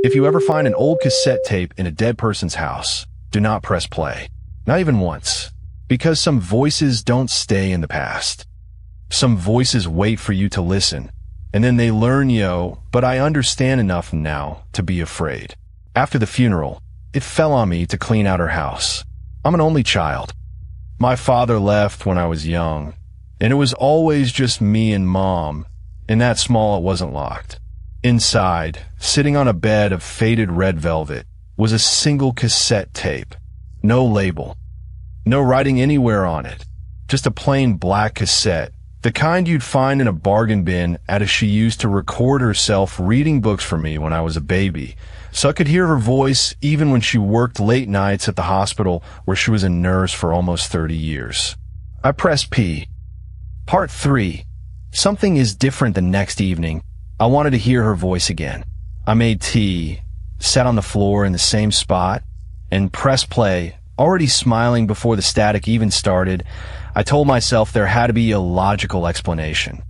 If you ever find an old cassette tape in a dead person's house, do not press play. Not even once. Because some voices don't stay in the past. Some voices wait for you to listen, and then they learn but I understand enough now to be afraid. After the funeral, it fell on me to clean out her house. I'm an only child. My father left when I was young, and it was always just me and Mom, and that small it wasn't locked. Inside, sitting on a bed of faded red velvet, was a single cassette tape. No label. No writing anywhere on it. Just a plain black cassette, the kind you'd find in a bargain bin as she used to record herself reading books for me when I was a baby, so I could hear her voice even when she worked late nights at the hospital where she was a nurse for almost 30 years. I pressed P. Part 3. Something is different the next evening. I wanted to hear her voice again. I made tea, sat on the floor in the same spot, and pressed play. Already smiling before the static even started, I told myself there had to be a logical explanation.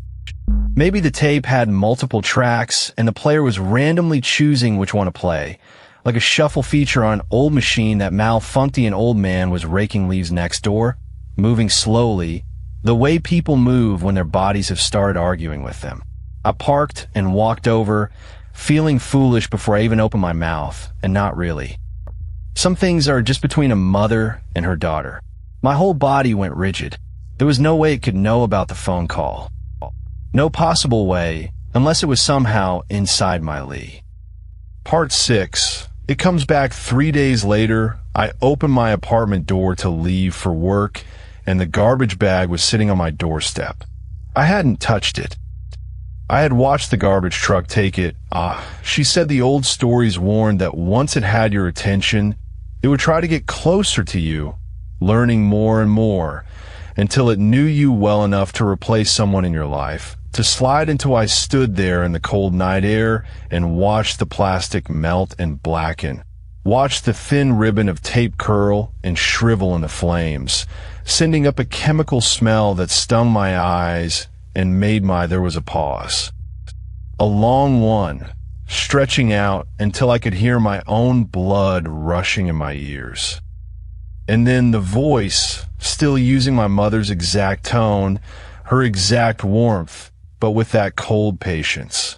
Maybe the tape had multiple tracks and the player was randomly choosing which one to play, like a shuffle feature on an old machine that malfunctioned and old man was raking leaves next door, moving slowly, the way people move when their bodies have started arguing with them. I parked and walked over, feeling foolish before I even opened my mouth, and not really. Some things are just between a mother and her daughter. My whole body went rigid. There was no way it could know about the phone call. No possible way, unless it was somehow inside my Lee. Part 6. It comes back 3 days later. I opened my apartment door to leave for work, and the garbage bag was sitting on my doorstep. I hadn't touched it. I had watched the garbage truck take it. She said the old stories warned that once it had your attention, it would try to get closer to you, learning more and more, until it knew you well enough to replace someone in your life, to slide until I stood there in the cold night air and watched the plastic melt and blacken, watched the thin ribbon of tape curl and shrivel in the flames, sending up a chemical smell that stung my eyes and made there was a pause. A long one, stretching out until I could hear my own blood rushing in my ears. And then the voice, still using my mother's exact tone, her exact warmth, but with that cold patience.